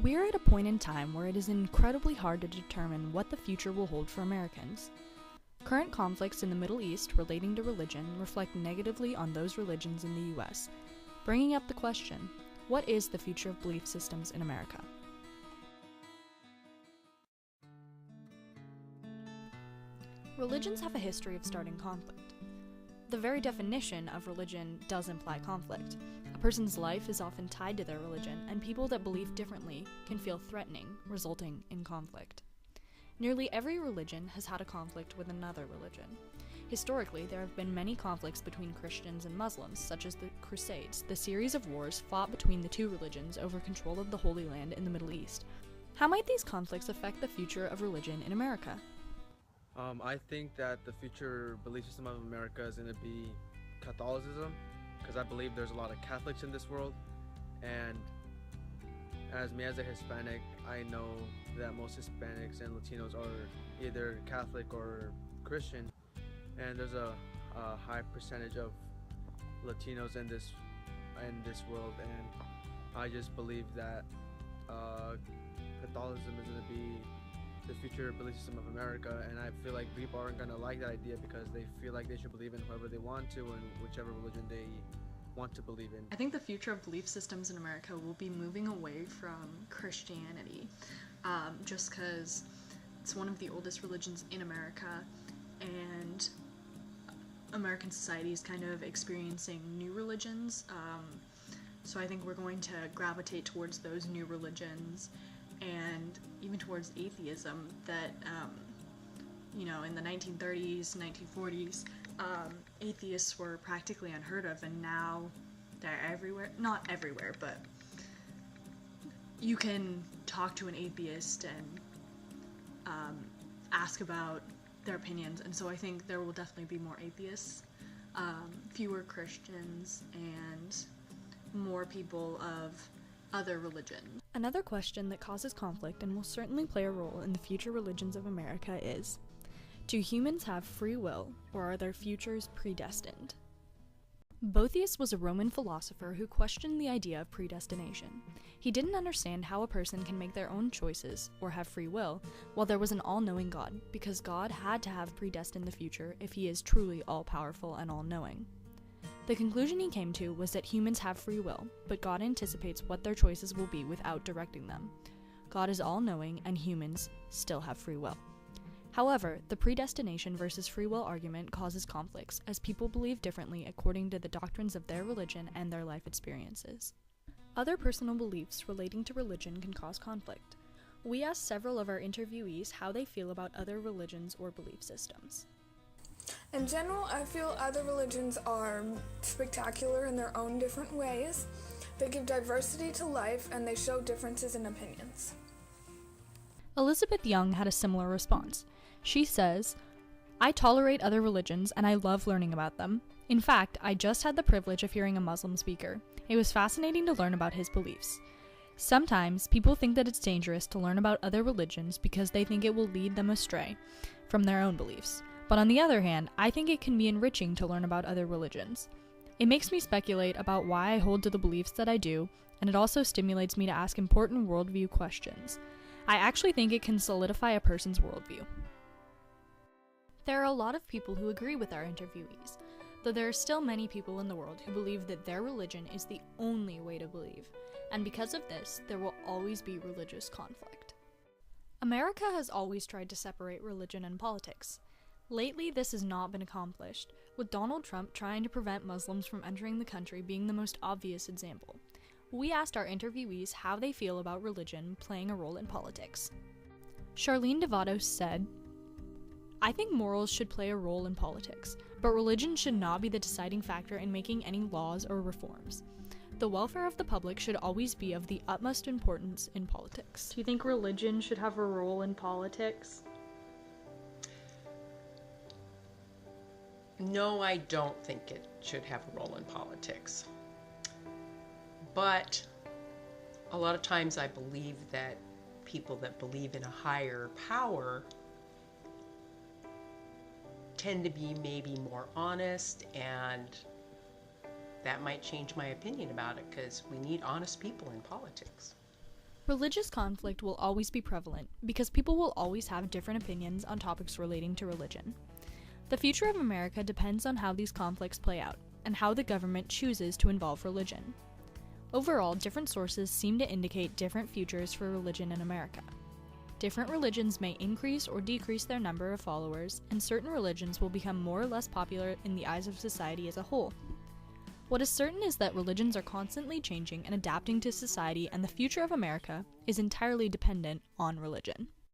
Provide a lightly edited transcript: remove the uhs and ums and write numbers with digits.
We are at a point in time where it is incredibly hard to determine what the future will hold for Americans. Current conflicts in the Middle East relating to religion reflect negatively on those religions in the US, bringing up the question, what is the future of belief systems in America? Religions have a history of starting conflict. The very definition of religion does imply conflict. A person's life is often tied to their religion, and people that believe differently can feel threatening, resulting in conflict. Nearly every religion has had a conflict with another religion. Historically, there have been many conflicts between Christians and Muslims, such as the Crusades, the series of wars fought between the two religions over control of the Holy Land in the Middle East. How might these conflicts affect the future of religion in America? I think that the future belief system of America is going to be Catholicism, because I believe there's a lot of Catholics in this world, and as me as a Hispanic, I know that most Hispanics and Latinos are either Catholic or Christian, and there's a high percentage of Latinos in this world, and I just believe that Catholicism is going to be the future belief system of America, and I feel like people aren't going to like that idea because they feel like they should believe in whoever they want to and whichever religion they want to believe in. I think the future of belief systems in America will be moving away from Christianity, just because it's one of the oldest religions in America, and American society is kind of experiencing new religions, so I think we're going to gravitate towards those new religions, and even towards atheism that, in the 1930s, 1940s, atheists were practically unheard of, and now they're everywhere. Not everywhere, but you can talk to an atheist and ask about their opinions, and so I think there will definitely be more atheists, fewer Christians, and more people of other religions. Another question that causes conflict and will certainly play a role in the future religions of America is, do humans have free will, or are their futures predestined? Boethius was a Roman philosopher who questioned the idea of predestination. He didn't understand how a person can make their own choices, or have free will, while there was an all-knowing God, because God had to have predestined the future if he is truly all-powerful and all-knowing. The conclusion he came to was that humans have free will, but God anticipates what their choices will be without directing them. God is all-knowing, and humans still have free will. However, the predestination versus free will argument causes conflicts, as people believe differently according to the doctrines of their religion and their life experiences. Other personal beliefs relating to religion can cause conflict. We asked several of our interviewees how they feel about other religions or belief systems. In general, I feel other religions are spectacular in their own different ways. They give diversity to life, and they show differences in opinions. Elizabeth Young had a similar response. She says, I tolerate other religions and I love learning about them. In fact, I just had the privilege of hearing a Muslim speaker. It was fascinating to learn about his beliefs. Sometimes people think that it's dangerous to learn about other religions because they think it will lead them astray from their own beliefs. But on the other hand, I think it can be enriching to learn about other religions. It makes me speculate about why I hold to the beliefs that I do, and it also stimulates me to ask important worldview questions. I actually think it can solidify a person's worldview. There are a lot of people who agree with our interviewees, though there are still many people in the world who believe that their religion is the only way to believe, and because of this, there will always be religious conflict. America has always tried to separate religion and politics. Lately, this has not been accomplished, with Donald Trump trying to prevent Muslims from entering the country being the most obvious example. We asked our interviewees how they feel about religion playing a role in politics. Charlene Devatos said, I think morals should play a role in politics, but religion should not be the deciding factor in making any laws or reforms. The welfare of the public should always be of the utmost importance in politics. Do you think religion should have a role in politics? No, I don't think it should have a role in politics. But a lot of times I believe that people that believe in a higher power tend to be maybe more honest, and that might change my opinion about it because we need honest people in politics. Religious conflict will always be prevalent because people will always have different opinions on topics relating to religion. The future of America depends on how these conflicts play out and how the government chooses to involve religion. Overall, different sources seem to indicate different futures for religion in America. Different religions may increase or decrease their number of followers, and certain religions will become more or less popular in the eyes of society as a whole. What is certain is that religions are constantly changing and adapting to society, and the future of America is entirely dependent on religion.